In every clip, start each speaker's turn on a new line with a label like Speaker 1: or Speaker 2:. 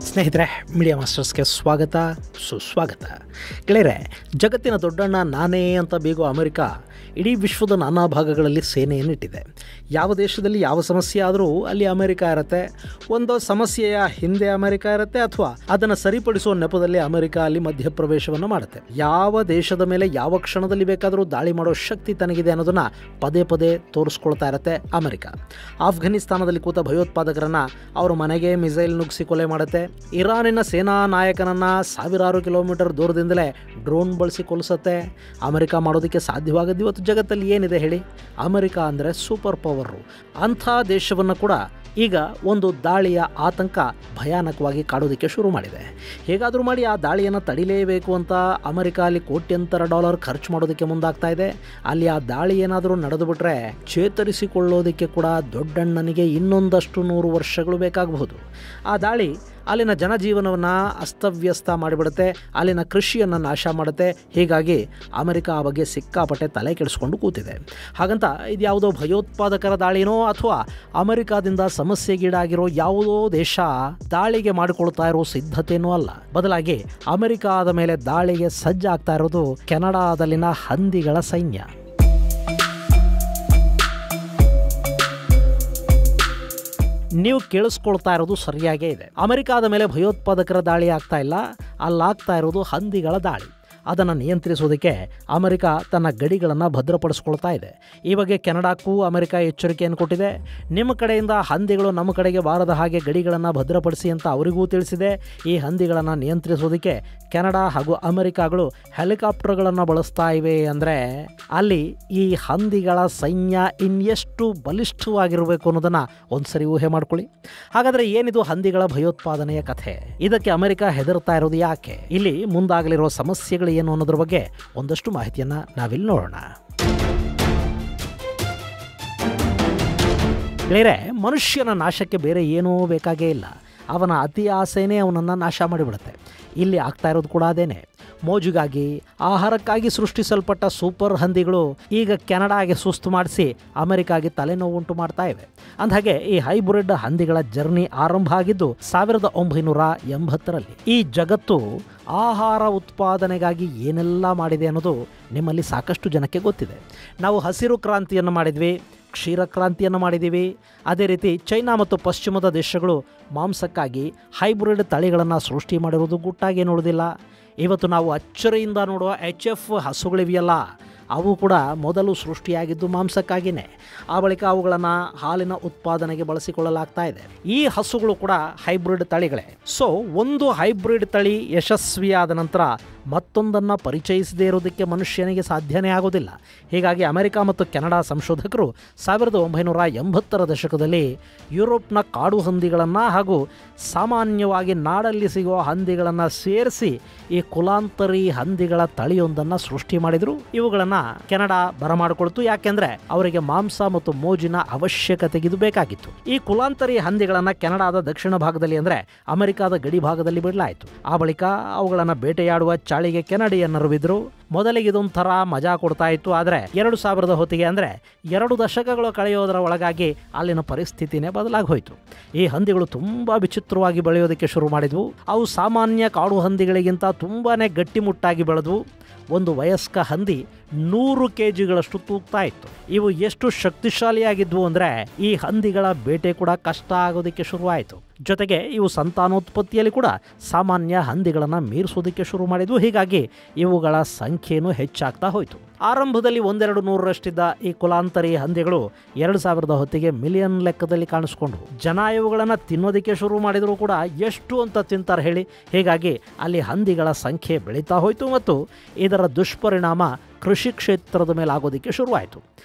Speaker 1: ಸ್ನೇಹಿತರೆ, ಮೀಡಿಯಾ ಮಾಸ್ಟರ್ಸ್ಗೆ ಸ್ವಾಗತ ಸುಸ್ವಾಗತ. ಗೆಳೆಯರೆ, ಜಗತ್ತಿನ ದೊಡ್ಡಣ್ಣ ನಾನೇ ಅಂತ ಬೀಗೋ ಅಮೆರಿಕ ಇಡೀ ವಿಶ್ವದ ನಾನಾ ಭಾಗಗಳಲ್ಲಿ ಸೇನೆಯನ್ನಿಟ್ಟಿದೆ. ಯಾವ ದೇಶದಲ್ಲಿ ಯಾವ ಸಮಸ್ಯೆ ಆದರೂ ಅಲ್ಲಿ ಅಮೆರಿಕ ಇರುತ್ತೆ. ಒಂದು ಸಮಸ್ಯೆಯ ಹಿಂದೆ ಅಮೆರಿಕ ಇರುತ್ತೆ, ಅಥವಾ ಅದನ್ನು ಸರಿಪಡಿಸುವ ನೆಪದಲ್ಲಿ ಅಮೆರಿಕ ಅಲ್ಲಿ ಮಧ್ಯಪ್ರವೇಶವನ್ನು ಮಾಡುತ್ತೆ. ಯಾವ ದೇಶದ ಮೇಲೆ ಯಾವ ಕ್ಷಣದಲ್ಲಿ ಬೇಕಾದರೂ ದಾಳಿ ಮಾಡೋ ಶಕ್ತಿ ತನಗಿದೆ ಅನ್ನೋದನ್ನು ಪದೇ ಪದೇ ತೋರಿಸ್ಕೊಳ್ತಾ ಇರುತ್ತೆ ಅಮೆರಿಕ. ಆಫ್ಘನಿಸ್ತಾನದಲ್ಲಿ ಕೂತ ಭಯೋತ್ಪಾದಕರನ್ನು ಅವರ ಮನೆಗೆ ಮಿಸೈಲ್ ನುಗ್ಗಿಸಿ ಕೊಲೆ ಮಾಡುತ್ತೆ. ಇರಾನಿನ ಸೇನಾ ನಾಯಕನನ್ನು ಸಾವಿರಾರು ಕಿಲೋಮೀಟರ್ ದೂರದಿಂದಲೇ ಡ್ರೋನ್ ಬಳಸಿ ಕೊಲ್ಲಿಸುತ್ತೆ. ಅಮೆರಿಕ ಮಾಡೋದಕ್ಕೆ ಸಾಧ್ಯವಾಗದ್ದು ಇವತ್ತು ಜಗತ್ತಲ್ಲಿ ಏನಿದೆ ಹೇಳಿ? ಅಮೆರಿಕ ಅಂದರೆ ಸೂಪರ್ ಪವರು. ಅಂಥ ದೇಶವನ್ನು ಕೂಡ ಈಗ ಒಂದು ದಾಳಿಯ ಆತಂಕ ಭಯಾನಕವಾಗಿ ಕಾಡೋದಕ್ಕೆ ಶುರು ಮಾಡಿದೆ. ಹೇಗಾದರೂ ಮಾಡಿ ಆ ದಾಳಿಯನ್ನು ತಡಿಲೇಬೇಕು ಅಂತ ಅಮೆರಿಕ ಅಲ್ಲಿ ಕೋಟ್ಯಂತರ ಡಾಲರ್ ಖರ್ಚು ಮಾಡೋದಕ್ಕೆ ಮುಂದಾಗ್ತಾ ಇದೆ. ಅಲ್ಲಿ ಆ ದಾಳಿ ಏನಾದರೂ ನಡೆದು ಬಿಟ್ರೆ ಚೇತರಿಸಿಕೊಳ್ಳೋದಕ್ಕೆ ಕೂಡ ದೊಡ್ಡಣ್ಣನಿಗೆ ಇನ್ನೊಂದಷ್ಟು 100 ವರ್ಷಗಳು ಬೇಕಾಗಬಹುದು. ಆ ದಾಳಿ ಅಲ್ಲಿನ ಜನಜೀವನವನ್ನು ಅಸ್ತವ್ಯಸ್ತ ಮಾಡಿಬಿಡುತ್ತೆ, ಅಲ್ಲಿನ ಕೃಷಿಯನ್ನು ನಾಶ ಮಾಡುತ್ತೆ. ಹೀಗಾಗಿ ಅಮೆರಿಕ ಆ ಬಗ್ಗೆ ಸಿಕ್ಕಾಪಟ್ಟೆ ತಲೆ ಕೆಡಿಸ್ಕೊಂಡು ಕೂತಿದೆ. ಹಾಗಂತ ಇದು ಯಾವುದೋ ಭಯೋತ್ಪಾದಕರ ದಾಳಿನೋ ಅಥವಾ ಅಮೆರಿಕಾದಿಂದ ಸಮಸ್ಯೆಗೀಡಾಗಿರೋ ಯಾವುದೋ ದೇಶ ದಾಳಿಗೆ ಮಾಡಿಕೊಳ್ತಾ ಇರೋ ಸಿದ್ಧತೆಯೂ ಅಲ್ಲ. ಬದಲಾಗಿ ಅಮೆರಿಕಾದ ಮೇಲೆ ದಾಳಿಗೆ ಸಜ್ಜಾಗ್ತಾ ಇರೋದು ಕೆನಡಾದಲ್ಲಿನ ಹಂದಿಗಳ ಸೈನ್ಯ. ನೀವು ಕೇಳಿಸ್ಕೊಳ್ತಾ ಇರೋದು ಸರಿಯಾಗೇ ಇದೆ. ಅಮೆರಿಕಾದ ಮೇಲೆ ಭಯೋತ್ಪಾದಕರ ದಾಳಿ ಆಗ್ತಾ ಇಲ್ಲ, ಅಲ್ಲಾಗ್ತಾ ಇರೋದು ಹಂದಿಗಳ ದಾಳಿ. ಅದನ್ನು ನಿಯಂತ್ರಿಸೋದಕ್ಕೆ ಅಮೆರಿಕ ತನ್ನ ಗಡಿಗಳನ್ನು ಭದ್ರಪಡಿಸ್ಕೊಳ್ತಾ ಇದೆ. ಈ ಬಗ್ಗೆ ಕೆನಡಾಕ್ಕೂ ಅಮೆರಿಕ ಎಚ್ಚರಿಕೆಯನ್ನು ಕೊಟ್ಟಿದೆ. ನಿಮ್ಮ ಕಡೆಯಿಂದ ಹಂದಿಗಳು ನಮ್ಮ ಕಡೆಗೆ ಬಾರದ ಹಾಗೆ ಗಡಿಗಳನ್ನು ಭದ್ರಪಡಿಸಿ ಅಂತ ಅವರಿಗೂ ತಿಳಿಸಿದೆ. ಈ ಹಂದಿಗಳನ್ನು ನಿಯಂತ್ರಿಸೋದಕ್ಕೆ ಕೆನಡಾ ಹಾಗೂ ಅಮೆರಿಕಾಗಳು ಹೆಲಿಕಾಪ್ಟರ್ಗಳನ್ನು ಬಳಸ್ತಾ ಇವೆ. ಅಂದರೆ ಅಲ್ಲಿ ಈ ಹಂದಿಗಳ ಸೈನ್ಯ ಇನ್ನೆಷ್ಟು ಬಲಿಷ್ಠವಾಗಿರಬೇಕು ಅನ್ನೋದನ್ನು ಒಂದ್ಸರಿ ಊಹೆ ಮಾಡ್ಕೊಳ್ಳಿ. ಹಾಗಾದರೆ ಏನಿದು ಹಂದಿಗಳ ಭಯೋತ್ಪಾದನೆಯ ಕಥೆ? ಇದಕ್ಕೆ ಅಮೆರಿಕ ಹೆದರ್ತಾ ಇರೋದು ಯಾಕೆ? ಇಲ್ಲಿ ಮುಂದಾಗಲಿರೋ ಸಮಸ್ಯೆಗಳು ಏನು ಅನ್ನೋದ್ರ ಬಗ್ಗೆ ಒಂದಷ್ಟು ಮಾಹಿತಿಯನ್ನ ನಾವಿಲ್ಲಿ ನೋಡೋಣ. ಬೇರೆ ಮನುಷ್ಯನ ನಾಶಕ್ಕೆ ಬೇರೆ ಏನೂ ಬೇಕಾಗೇ ಇಲ್ಲ. ಅವನ ಅತಿ ಆಸೆನೇ ಅವನನ್ನು ನಾಶ ಮಾಡಿಬಿಡುತ್ತೆ. ಇಲ್ಲಿ ಆಗ್ತಾ ಇರೋದು ಕೂಡ ಅದೇನೆ. ಮೋಜಿಗಾಗಿ, ಆಹಾರಕ್ಕಾಗಿ ಸೃಷ್ಟಿಸಲ್ಪಟ್ಟ ಸೂಪರ್ ಹಂದಿಗಳು ಈಗ ಕೆನಡಾಗೆ ಸುಸ್ತು ಮಾಡಿಸಿ ಅಮೆರಿಕಾಗೆ ತಲೆನೋವು ಉಂಟು ಮಾಡ್ತಾ ಇವೆ. ಅಂದಹಾಗೆ ಈ ಹೈಬ್ರಿಡ್ ಹಂದಿಗಳ ಜರ್ನಿ ಆರಂಭ ಆಗಿದ್ದು 1980ರಲ್ಲಿ. ಈ ಜಗತ್ತು ಆಹಾರ ಉತ್ಪಾದನೆಗಾಗಿ ಏನೆಲ್ಲ ಮಾಡಿದೆ ಅನ್ನೋದು ನಿಮ್ಮಲ್ಲಿ ಸಾಕಷ್ಟು ಜನಕ್ಕೆ ಗೊತ್ತಿದೆ. ನಾವು ಹಸಿರು ಕ್ರಾಂತಿಯನ್ನು ಮಾಡಿದ್ವಿ, ಕ್ಷೀರ ಕ್ರಾಂತಿಯನ್ನು ಮಾಡಿದ್ದೀವಿ. ಅದೇ ರೀತಿ ಚೈನಾ ಮತ್ತು ಪಶ್ಚಿಮದ ದೇಶಗಳು ಮಾಂಸಕ್ಕಾಗಿ ಹೈಬ್ರಿಡ್ ತಳಿಗಳನ್ನು ಸೃಷ್ಟಿ ಮಾಡಿರೋದು ಗುಟ್ಟಾಗಿ ನೋಡೋದಿಲ್ಲ. ಇವತ್ತು ನಾವು ಅಚ್ಚರಿಯಿಂದ ನೋಡುವ HF ಹಸುಗಳಿವೆಯಲ್ಲ, ಅವು ಕೂಡ ಮೊದಲು ಸೃಷ್ಟಿಯಾಗಿದ್ದು ಮಾಂಸಕ್ಕಾಗಿಯೇ. ಆ ಬಳಿಕ ಅವುಗಳನ್ನು ಹಾಲಿನ ಉತ್ಪಾದನೆಗೆ ಬಳಸಿಕೊಳ್ಳಲಾಗ್ತಾ ಇದೆ. ಈ ಹಸುಗಳು ಕೂಡ ಹೈಬ್ರಿಡ್ ತಳಿಗಳೇ. ಸೊ ಒಂದು ಹೈಬ್ರಿಡ್ ತಳಿ ಯಶಸ್ವಿಯಾದ ನಂತರ ಮತ್ತೊಂದನ್ನು ಪರಿಚಯಿಸದೇ ಇರೋದಕ್ಕೆ ಮನುಷ್ಯನಿಗೆ ಸಾಧ್ಯನೇ ಆಗೋದಿಲ್ಲ. ಹೀಗಾಗಿ ಅಮೆರಿಕ ಮತ್ತು ಕೆನಡಾ ಸಂಶೋಧಕರು 1980ರ ದಶಕದಲ್ಲಿ ಯುರೋಪ್ನ ಕಾಡು ಹಂದಿಗಳನ್ನು ಹಾಗೂ ಸಾಮಾನ್ಯವಾಗಿ ನಾಡಲ್ಲಿ ಸಿಗುವ ಹಂದಿಗಳನ್ನು ಸೇರಿಸಿ ಈ ಕುಲಾಂತರಿ ಹಂದಿಗಳ ತಳಿಯೊಂದನ್ನು ಸೃಷ್ಟಿ ಮಾಡಿದರು. ಇವುಗಳನ್ನು ಕೆನಡಾ ಬರಮಾಡಿಕೊಳ್ತು. ಯಾಕೆಂದ್ರೆ ಅವರಿಗೆ ಮಾಂಸ ಮತ್ತು ಮೋಜಿನ ಅವಶ್ಯಕತೆ ಇದು ಬೇಕಾಗಿತ್ತು. ಈ ಕುಲಾಂತರಿ ಹಂದಿಗಳನ್ನು ಕೆನಡಾದ ದಕ್ಷಿಣ ಭಾಗದಲ್ಲಿ ಅಂದರೆ ಅಮೆರಿಕಾದ ಗಡಿ ಭಾಗದಲ್ಲಿ ಬಿಡಲಾಯಿತು. ಆ ಬಳಿಕ ಅವುಗಳನ್ನು ಬೇಟೆಯಾಡುವ ಚಾಳಿಗೆ ಕೆನಡಿಯನ್ನರು ಬಿದ್ದರು. ಮೊದಲಿಗೆ ಇದೊಂಥರ ಮಜಾ ಕೊಡ್ತಾ ಇತ್ತು. ಆದರೆ 2000ದ ಹೊತ್ತಿಗೆ ಅಂದರೆ 2 ದಶಕಗಳು ಕಳೆಯೋದರ ಒಳಗಾಗಿ ಅಲ್ಲಿನ ಪರಿಸ್ಥಿತಿನೇ ಬದಲಾಗಿ ಹೋಯಿತು. ಈ ಹಂದಿಗಳು ತುಂಬ ವಿಚಿತ್ರವಾಗಿ ಬೆಳೆಯೋದಕ್ಕೆ ಶುರು ಮಾಡಿದ್ವು. ಅವು ಸಾಮಾನ್ಯ ಕಾಡು ಹಂದಿಗಳಿಗಿಂತ ತುಂಬಾ ಗಟ್ಟಿಮುಟ್ಟಾಗಿ ಬೆಳೆದ್ವು. ಒಂದು ವಯಸ್ಕ ಹಂದಿ 100 kgಗಳಷ್ಟು ತೂಗ್ತಾ ಇತ್ತು. ಇವು ಎಷ್ಟು ಶಕ್ತಿಶಾಲಿಯಾಗಿದ್ವು ಅಂದರೆ ಈ ಹಂದಿಗಳ ಬೇಟೆ ಕೂಡ ಕಷ್ಟ ಆಗೋದಕ್ಕೆ ಶುರುವಾಯಿತು. ಜೊತೆಗೆ ಇವು ಸಂತಾನೋತ್ಪತ್ತಿಯಲ್ಲಿ ಕೂಡ ಸಾಮಾನ್ಯ ಹಂದಿಗಳನ್ನು ಮೀರಿಸೋದಕ್ಕೆ ಶುರು ಮಾಡಿದ್ವು. ಹೀಗಾಗಿ ಇವುಗಳ ಸಂಖ್ಯೆಯೂ ಹೆಚ್ಚಾಗ್ತಾ ಹೋಯಿತು. ಆರಂಭದಲ್ಲಿ 100-200ರಷ್ಟಿದ್ದ ಈ ಕುಲಾಂತರಿ ಹಂದಿಗಳು 2000ದ ಹೊತ್ತಿಗೆ ಮಿಲಿಯನ್ ಲೆಕ್ಕದಲ್ಲಿ ಕಾಣಿಸ್ಕೊಂಡ್ವು. ಜನ ಇವುಗಳನ್ನು ತಿನ್ನೋದಕ್ಕೆ ಶುರು ಮಾಡಿದರೂ ಕೂಡ ಎಷ್ಟು ಅಂತ ತಿಂತಾರೆ ಹೇಳಿ? ಹೀಗಾಗಿ ಅಲ್ಲಿ ಹಂದಿಗಳ ಸಂಖ್ಯೆ ಬೆಳೀತಾ ಹೋಯಿತು ಮತ್ತು ಇದರ ದುಷ್ಪರಿಣಾಮ ಕೃಷಿ ಕ್ಷೇತ್ರದ ಮೇಲೆ ಆಗೋದಕ್ಕೆ ಶುರುವಾಯಿತು.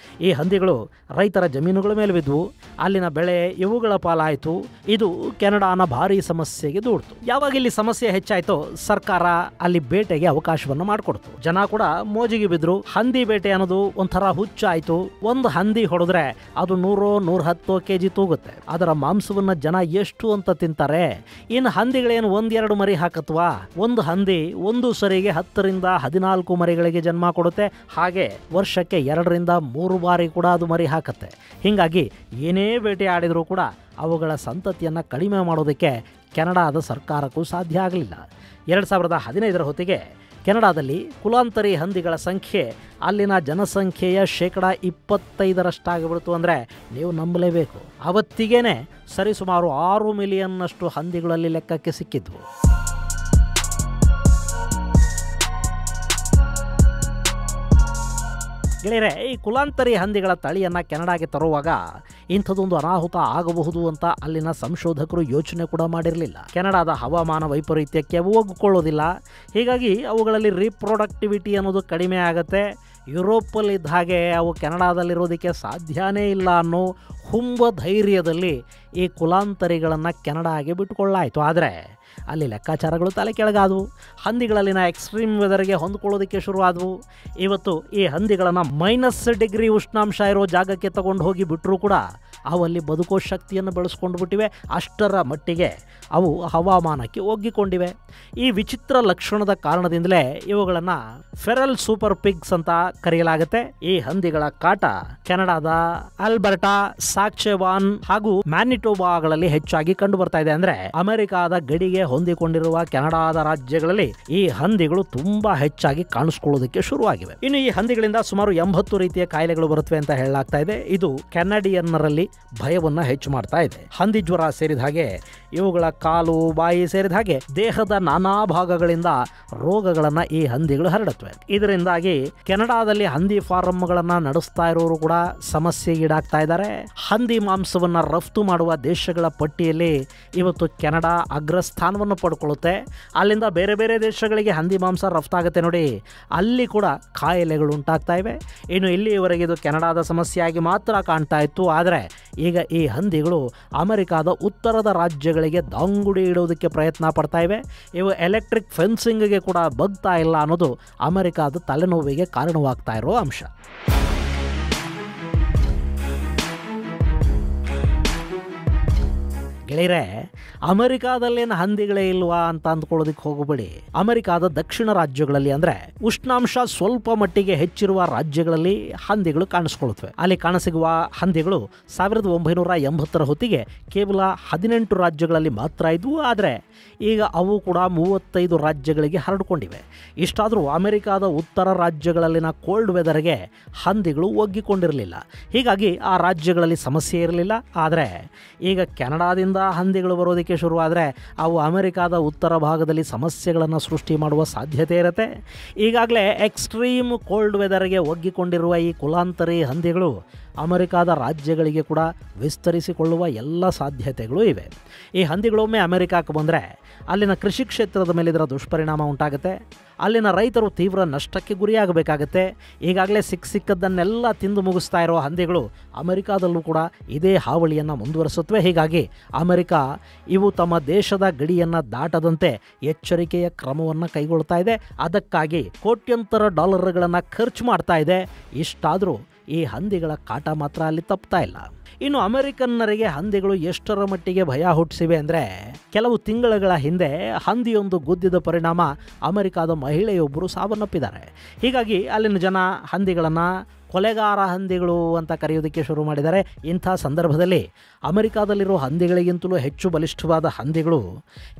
Speaker 1: ಈ ಹಂದಿಗಳು ರೈತರ ಜಮೀನುಗಳ ಮೇಲೆ ಬಿದ್ವು. ಅಲ್ಲಿನ ಬೆಳೆ ಇವುಗಳ ಪಾಲಾಯಿತು. ಇದು ಕೆನಡಾನ ಭಾರೀ ಸಮಸ್ಯೆಗೆ ದೂಡ್ತು. ಯಾವಾಗ ಇಲ್ಲಿ ಸಮಸ್ಯೆ ಹೆಚ್ಚಾಯಿತೋ ಸರ್ಕಾರ ಅಲ್ಲಿ ಬೇಟೆಗೆ ಅವಕಾಶವನ್ನು ಮಾಡಿಕೊಡ್ತು. ಜನ ಕೂಡ ಮೋಜಿಗೆ ಬಿದ್ದರು. ಹಂದಿ ಬೇಟೆ ಅನ್ನೋದು ಒಂಥರ ಹುಚ್ಚಾಯಿತು. ಒಂದು ಹಂದಿ ಹೊಡೆದ್ರೆ ಅದು 100-110 kg ತೂಗುತ್ತೆ. ಅದರ ಮಾಂಸವನ್ನು ಜನ ಎಷ್ಟು ಅಂತ ತಿಂತಾರೆ? ಇನ್ನು ಹಂದಿಗಳೇನು 1-2 ಮರಿ ಹಾಕತ್ವಾ? ಒಂದು ಹಂದಿ ಒಂದು ಸರಿಗೆ 10-14 ಮರಿಗಳಿಗೆ ಜನ್ಮ ಕೊಡುತ್ತೆ. ಹಾಗೆ ವರ್ಷಕ್ಕೆ 2-3 ಬಾರಿ ಕೂಡ ಅದು ಮರಿ ಹಾಕತ್ತೆ. ಹೀಗಾಗಿ ಏನೇ ಬೇಟೆ ಆಡಿದರೂ ಕೂಡ ಅವುಗಳ ಸಂತತಿಯನ್ನು ಕಡಿಮೆ ಮಾಡೋದಕ್ಕೆ ಕೆನಡಾದ ಸರ್ಕಾರಕ್ಕೂ ಸಾಧ್ಯ ಆಗಲಿಲ್ಲ. 2015 ಹೊತ್ತಿಗೆ ಕೆನಡಾದಲ್ಲಿ ಕುಲಾಂತರಿ ಹಂದಿಗಳ ಸಂಖ್ಯೆ ಅಲ್ಲಿನ ಜನಸಂಖ್ಯೆಯ 25% ಅಂದರೆ ನೀವು ನಂಬಲೇಬೇಕು. ಅವತ್ತಿಗೇನೆ ಸರಿಸುಮಾರು 6 ಮಿಲಿಯನ್ನಷ್ಟು ಹಂದಿಗಳಲ್ಲಿ ಲೆಕ್ಕಕ್ಕೆ ಸಿಕ್ಕಿದ್ವು. ಗೆಳೆಯರೆ, ಈ ಕುಲಾಂತರಿ ಹಂದಿಗಳ ತಳಿಯನ್ನು ಕೆನಡಾಗೆ ತರುವಾಗ ಇಂಥದ್ದೊಂದು ಅನಾಹುತ ಆಗಬಹುದು ಅಂತ ಅಲ್ಲಿನ ಸಂಶೋಧಕರು ಯೋಚನೆ ಕೂಡ ಮಾಡಿರಲಿಲ್ಲ. ಕೆನಡಾದ ಹವಾಮಾನ ವೈಪರೀತ್ಯಕ್ಕೆ ಅವು ಒಗ್ಗಿಕೊಳ್ಳೋದಿಲ್ಲ. ಹೀಗಾಗಿ ಅವುಗಳಲ್ಲಿ ರೀಪ್ರೊಡಕ್ಟಿವಿಟಿ ಅನ್ನೋದು ಕಡಿಮೆ ಆಗುತ್ತೆ. ಯುರೋಪಲ್ಲಿದ್ದ ಹಾಗೆ ಅವು ಕೆನಡಾದಲ್ಲಿರೋದಕ್ಕೆ ಸಾಧ್ಯನೇ ಇಲ್ಲ ಅನ್ನೋ ಹುಂಬ ಧೈರ್ಯದಲ್ಲಿ ಈ ಕುಲಾಂತರಿಗಳನ್ನು ಕೆನಡಾಗೆ ಬಿಟ್ಟುಕೊಳ್ಳಾಯಿತು. ಆದರೆ ಅಲ್ಲಿ ಲೆಕ್ಕಾಚಾರಗಳು ತಲೆ ಕೆಳಗಾದವು. ಹಂದಿಗಳಲ್ಲಿನ ಎಕ್ಸ್ಟ್ರೀಮ್ ವೆದರ್ಗೆ ಹೊಂದ್ಕೊಳ್ಳೋದಕ್ಕೆ ಶುರುವಾದವು. ಇವತ್ತು ಈ ಹಂದಿಗಳನ್ನು -ಡಿಗ್ರಿ ಉಷ್ಣಾಂಶ ಇರೋ ಜಾಗಕ್ಕೆ ತಗೊಂಡು ಹೋಗಿ ಬಿಟ್ಟರೂ ಕೂಡ ಅವಲ್ಲಿ ಬದುಕೋ ಶಕ್ತಿಯನ್ನು ಬೆಳೆಸ್ಕೊಂಡು ಬಿಟ್ಟಿವೆ. ಅಷ್ಟರ ಮಟ್ಟಿಗೆ ಅವು ಹವಾಮಾನಕ್ಕೆ ಒಗ್ಗಿಕೊಂಡಿವೆ. ಈ ವಿಚಿತ್ರ ಲಕ್ಷಣದ ಕಾರಣದಿಂದಲೇ ಇವುಗಳನ್ನು ಫೆರಲ್ ಸೂಪರ್ ಪಿಗ್ಸ್ ಅಂತ ಕರೆಯಲಾಗುತ್ತೆ. ಈ ಹಂದಿಗಳ ಕಾಟ ಕೆನಡಾದ ಆಲ್ಬರ್ಟಾ, ಸಾಕ್ಚೆವಾನ್ ಹಾಗೂ ಮ್ಯಾನಿಟೋಬಾಗಳಲ್ಲಿ ಹೆಚ್ಚಾಗಿ ಕಂಡು ಬರ್ತಾ ಇದೆ. ಅಂದ್ರೆ ಅಮೆರಿಕಾದ ಗಡಿಗೆ ಹೊಂದಿಕೊಂಡಿರುವ ಕೆನಡಾದ ರಾಜ್ಯಗಳಲ್ಲಿ ಈ ಹಂದಿಗಳು ತುಂಬಾ ಹೆಚ್ಚಾಗಿ ಕಾಣಿಸ್ಕೊಳ್ಳೋದಕ್ಕೆ ಶುರುವಾಗಿವೆ. ಇನ್ನು ಈ ಹಂದಿಗಳಿಂದ ಸುಮಾರು 80 ರೀತಿಯ ಕಾಯಿಲೆಗಳು ಬರುತ್ತವೆ ಅಂತ ಹೇಳಲಾಗ್ತಾ ಇದೆ. ಇದು ಕೆನಡಿಯನ್ನರಲ್ಲಿ ಭಯವನ್ನ ಹೆಚ್ಚು ಮಾಡ್ತಾ ಇದೆ. ಹಂದಿ ಜ್ವರ ಸೇರಿದ ಹಾಗೆ ಇವುಗಳ ಕಾಲು, ಬಾಯಿ ಸೇರಿದ ಹಾಗೆ ದೇಹದ ನಾನಾ ಭಾಗಗಳಿಂದ ರೋಗಗಳನ್ನ ಈ ಹಂದಿಗಳು ಹರಡುತ್ತವೆ. ಇದರಿಂದಾಗಿ ಕೆನಡಾದಲ್ಲಿ ಹಂದಿ ಫಾರಂಗಳನ್ನ ನಡೆಸ್ತಾ ಇರೋರು ಕೂಡ ಸಮಸ್ಯೆಗೀಡಾಗ್ತಾ ಇದ್ದಾರೆ. ಹಂದಿ ಮಾಂಸವನ್ನ ರಫ್ತು ಮಾಡುವ ದೇಶಗಳ ಪಟ್ಟಿಯಲ್ಲಿ ಇವತ್ತು ಕೆನಡಾ ಅಗ್ರಸ್ಥಾನವನ್ನು ಪಡ್ಕೊಳ್ಳುತ್ತೆ. ಅಲ್ಲಿಂದ ಬೇರೆ ಬೇರೆ ದೇಶಗಳಿಗೆ ಹಂದಿ ಮಾಂಸ ರಫ್ತಾಗುತ್ತೆ ನೋಡಿ, ಅಲ್ಲಿ ಕೂಡ ಕಾಯಿಲೆಗಳು ಉಂಟಾಗ್ತಾ ಇವೆ. ಇನ್ನು ಇಲ್ಲಿಯವರೆಗೆ ಇದು ಕೆನಡಾದ ಸಮಸ್ಯೆಯಾಗಿ ಮಾತ್ರ ಕಾಣ್ತಾ ಇತ್ತು. ಆದರೆ ಈಗ ಈ ಹಂದಿಗಳು ಅಮೆರಿಕಾದ ಉತ್ತರದ ರಾಜ್ಯಗಳಿಗೆ ದಾಂಗುಡಿ ಇಡೋದಕ್ಕೆ ಪ್ರಯತ್ನ ಪಡ್ತಾ ಇವೆ. ಇವು ಎಲೆಕ್ಟ್ರಿಕ್ ಫೆನ್ಸಿಂಗ್ಗೆ ಕೂಡ ಬಗ್ತಾ ಇಲ್ಲ ಅನ್ನೋದು ಅಮೆರಿಕಾದ ತಲೆನೋವಿಗೆ ಕಾರಣವಾಗ್ತಾ ಇರೋ ಅಂಶ. ಗೆಳೆಯರೆ, ಅಮೆರಿಕಾದಲ್ಲೇನು ಹಂದಿಗಳೇ ಇಲ್ವಾ ಅಂತ ಅಂದ್ಕೊಳ್ಳೋದಕ್ಕೆ ಹೋಗಬೇಡಿ. ಅಮೆರಿಕಾದ ದಕ್ಷಿಣ ರಾಜ್ಯಗಳಲ್ಲಿ ಅಂದ್ರೆ ಉಷ್ಣಾಂಶ ಸ್ವಲ್ಪ ಮಟ್ಟಿಗೆ ಹೆಚ್ಚಿರುವ ರಾಜ್ಯಗಳಲ್ಲಿ ಹಂದಿಗಳು ಕಾಣಿಸ್ಕೊಳ್ಳುತ್ತವೆ. ಅಲ್ಲಿ ಕಾಣಸಿಗುವ ಹಂದಿಗಳು 1980 ಹೊತ್ತಿಗೆ ಕೇವಲ 18 ರಾಜ್ಯಗಳಲ್ಲಿ ಮಾತ್ರ ಇದ್ವು. ಆದರೆ ಈಗ ಅವು ಕೂಡ 35 ರಾಜ್ಯಗಳಿಗೆ ಹರಡಿಕೊಂಡಿವೆ. ಇಷ್ಟಾದರೂ ಅಮೆರಿಕಾದ ಉತ್ತರ ರಾಜ್ಯಗಳಲ್ಲಿನ ಕೋಲ್ಡ್ ವೆದರ್ಗೆ ಹಂದಿಗಳು ಒಗ್ಗಿಕೊಂಡಿರಲಿಲ್ಲ. ಹೀಗಾಗಿ ಆ ರಾಜ್ಯಗಳಲ್ಲಿ ಸಮಸ್ಯೆ ಇರಲಿಲ್ಲ. ಆದರೆ ಈಗ ಕೆನಡಾದಿಂದ ಹಂದಿಗಳು ಬರೋದಕ್ಕೆ ಶುರುವಾದರೆ ಅವು ಅಮೆರಿಕಾದ ಉತ್ತರ ಭಾಗದಲ್ಲಿ ಸಮಸ್ಯೆಗಳನ್ನು ಸೃಷ್ಟಿ ಮಾಡುವ ಸಾಧ್ಯತೆ ಇರುತ್ತೆ. ಈಗಾಗಲೇ ಎಕ್ಸ್ಟ್ರೀಮ್ ಕೋಲ್ಡ್ ವೆದರ್ಗೆ ಒಗ್ಗಿಕೊಂಡಿರುವ ಈ ಕುಲಾಂತರಿ ಹಂದಿಗಳು ಅಮೆರಿಕಾದ ರಾಜ್ಯಗಳಿಗೆ ಕೂಡ ವಿಸ್ತರಿಸಿಕೊಳ್ಳುವ ಎಲ್ಲ ಸಾಧ್ಯತೆಗಳು ಇವೆ. ಈ ಹಂದಿಗಳೊಮ್ಮೆ ಅಮೆರಿಕಕ್ಕೆ ಬಂದರೆ ಅಲ್ಲಿನ ಕೃಷಿ ಕ್ಷೇತ್ರದ ಮೇಲೆ ಇದರ ದುಷ್ಪರಿಣಾಮ ಉಂಟಾಗುತ್ತೆ. ಅಲ್ಲಿನ ರೈತರು ತೀವ್ರ ನಷ್ಟಕ್ಕೆ ಗುರಿಯಾಗಬೇಕಾಗತ್ತೆ. ಈಗಾಗಲೇ ಸಿಕ್ಕದ್ದನ್ನೆಲ್ಲ ತಿಂದು ಮುಗಿಸ್ತಾ ಇರೋ ಹಂದಿಗಳು ಅಮೆರಿಕಾದಲ್ಲೂ ಕೂಡ ಇದೇ ಹಾವಳಿಯನ್ನು ಮುಂದುವರಿಸುತ್ತವೆ. ಹೀಗಾಗಿ ಅಮೆರಿಕ ಇವು ತಮ್ಮ ದೇಶದ ಗಡಿಯನ್ನು ದಾಟದಂತೆ ಎಚ್ಚರಿಕೆಯ ಕ್ರಮವನ್ನು ಕೈಗೊಳ್ತಾ ಇದೆ. ಅದಕ್ಕಾಗಿ ಕೋಟ್ಯಂತರ ಡಾಲರ್ಗಳನ್ನು ಖರ್ಚು ಮಾಡ್ತಾ ಇದೆ. ಇಷ್ಟಾದರೂ ಈ ಹಂದಿಗಳ ಕಾಟ ಮಾತ್ರ ಅಲ್ಲಿ ತಪ್ತಾ ಇಲ್ಲ. ಇನ್ನು ಅಮೆರಿಕನ್ನರಿಗೆ ಹಂದಿಗಳು ಎಷ್ಟರ ಮಟ್ಟಿಗೆ ಭಯ ಹುಟ್ಟಿಸಿವೆ ಅಂದರೆ, ಕೆಲವು ತಿಂಗಳುಗಳ ಹಿಂದೆ ಹಂದಿಯೊಂದು ಗುದ್ದಿದ ಪರಿಣಾಮ ಅಮೆರಿಕಾದ ಮಹಿಳೆಯೊಬ್ಬರು ಸಾವನ್ನಪ್ಪಿದ್ದಾರೆ. ಹೀಗಾಗಿ ಅಲ್ಲಿನ ಜನ ಹಂದಿಗಳನ್ನು ಕೊಲೆಗಾರ ಹಂದಿಗಳು ಅಂತ ಕರೆಯೋದಕ್ಕೆ ಶುರು ಮಾಡಿದ್ದಾರೆ. ಇಂಥ ಸಂದರ್ಭದಲ್ಲಿ ಅಮೆರಿಕಾದಲ್ಲಿರೋ ಹಂದಿಗಳಿಗಿಂತಲೂ ಹೆಚ್ಚು ಬಲಿಷ್ಠವಾದ ಹಂದಿಗಳು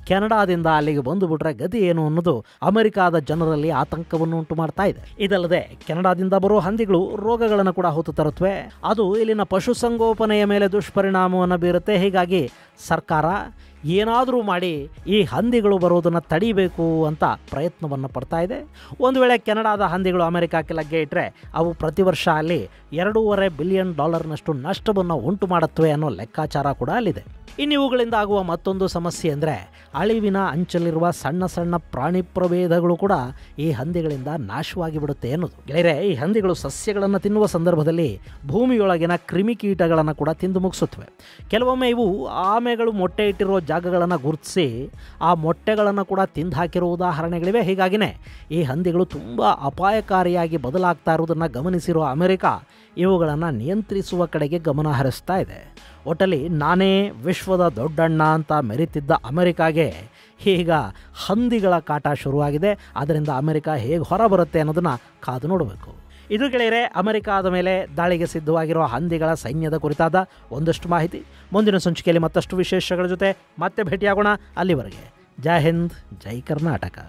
Speaker 1: ಕೆನಡಾದಿಂದ ಅಲ್ಲಿಗೆ ಬಂದುಬಿಟ್ರೆ ಗತಿ ಏನು ಅನ್ನೋದು ಅಮೆರಿಕಾದ ಜನರಲ್ಲಿ ಆತಂಕವನ್ನು ಉಂಟು ಮಾಡ್ತಾ ಇದೆ. ಇದಲ್ಲದೆ ಕೆನಡಾದಿಂದ ಬರೋ ಹಂದಿಗಳು ರೋಗಗಳನ್ನು ಕೂಡ ಹೊತ್ತು ತರುತ್ತವೆ. ಅದು ಇಲ್ಲಿನ ಪಶುಸಂಗೋಪನೆಯ ಮೇಲೆ ದುಷ್ಪರಿಣಾಮವನ್ನು ಬೀರುತ್ತೆ. ಹೀಗಾಗಿ ಸರ್ಕಾರ ಏನಾದರೂ ಮಾಡಿ ಈ ಹಂದಿಗಳು ಬರೋದನ್ನು ತಡಿಬೇಕು ಅಂತ ಪ್ರಯತ್ನವನ್ನು ಪಡ್ತಾ ಇದೆ. ಒಂದು ವೇಳೆ ಕೆನಡಾದ ಹಂದಿಗಳು ಅಮೆರಿಕಕ್ಕೆ ಲಗ್ಗೆ ಇಟ್ಟರೆ ಅವು ಪ್ರತಿ ವರ್ಷ ಅಲ್ಲಿ $2.5 ಬಿಲಿಯನ್ ನಷ್ಟವನ್ನು ಉಂಟು ಮಾಡುತ್ತವೆ ಅನ್ನೋ ಲೆಕ್ಕಾಚಾರ ಕೂಡ ಅಲ್ಲಿದೆ. ಇನ್ನಿವುಗಳಿಂದ ಆಗುವ ಮತ್ತೊಂದು ಸಮಸ್ಯೆ ಅಂದರೆ ಅಳಿವಿನ ಅಂಚಲ್ಲಿರುವ ಸಣ್ಣ ಸಣ್ಣ ಪ್ರಾಣಿ ಪ್ರಭೇದಗಳು ಕೂಡ ಈ ಹಂದಿಗಳಿಂದ ನಾಶವಾಗಿ ಬಿಡುತ್ತೆ ಅನ್ನೋದು. ಗೆಳೆಯರೆ, ಈ ಹಂದಿಗಳು ಸಸ್ಯಗಳನ್ನು ತಿನ್ನುವ ಸಂದರ್ಭದಲ್ಲಿ ಭೂಮಿಯೊಳಗಿನ ಕ್ರಿಮಿಕೀಟಗಳನ್ನು ಕೂಡ ತಿಂದು ಮುಗಿಸುತ್ತವೆ. ಕೆಲವೊಮ್ಮೆ ಇವು ಆಮೆಗಳು ಮೊಟ್ಟೆ ಇಟ್ಟಿರುವ ಜಾಗಗಳನ್ನು ಗುರುತಿಸಿ ಆ ಮೊಟ್ಟೆಗಳನ್ನು ಕೂಡ ತಿಂದು ಹಾಕಿರೋ ಉದಾಹರಣೆಗಳಿವೆ. ಹೀಗಾಗಿನೇ ಈ ಹಂದಿಗಳು ತುಂಬ ಅಪಾಯಕಾರಿಯಾಗಿ ಬದಲಾಗ್ತಾ ಇರೋದನ್ನು ಗಮನಿಸಿರುವ ಅಮೆರಿಕ ಇವುಗಳನ್ನು ನಿಯಂತ್ರಿಸುವ ಕಡೆಗೆ ಗಮನ ಹರಿಸ್ತಾ ಇದೆ. ಒಟ್ಟಲ್ಲಿ ನಾನೇ ವಿಶ್ವದ ದೊಡ್ಡಣ್ಣ ಅಂತ ಮೆರೀತಿದ್ದ ಅಮೆರಿಕಾಗೆ ಈಗ ಹಂದಿಗಳ ಕಾಟ ಶುರುವಾಗಿದೆ. ಅದರಿಂದ ಅಮೆರಿಕ ಹೇಗೆ ಹೊರಬರುತ್ತೆ ಅನ್ನೋದನ್ನು ಕಾದು ನೋಡಬೇಕು. ಇದು ಗೆಳೆಯರೆ ಅಮೆರಿಕಾದ ಮೇಲೆ ದಾಳಿಗೆ ಸಿದ್ಧವಾಗಿರುವ ಹಂದಿಗಳ ಸೈನ್ಯದ ಕುರಿತಾದ ಒಂದಷ್ಟು ಮಾಹಿತಿ. ಮುಂದಿನ ಸಂಚಿಕೆಯಲ್ಲಿ ಮತ್ತಷ್ಟು ವಿಶೇಷಗಳ ಜೊತೆ ಮತ್ತೆ ಭೇಟಿಯಾಗೋಣ. ಅಲ್ಲಿವರೆಗೆ ಜೈ ಹಿಂದ್, ಜೈ ಕರ್ನಾಟಕ.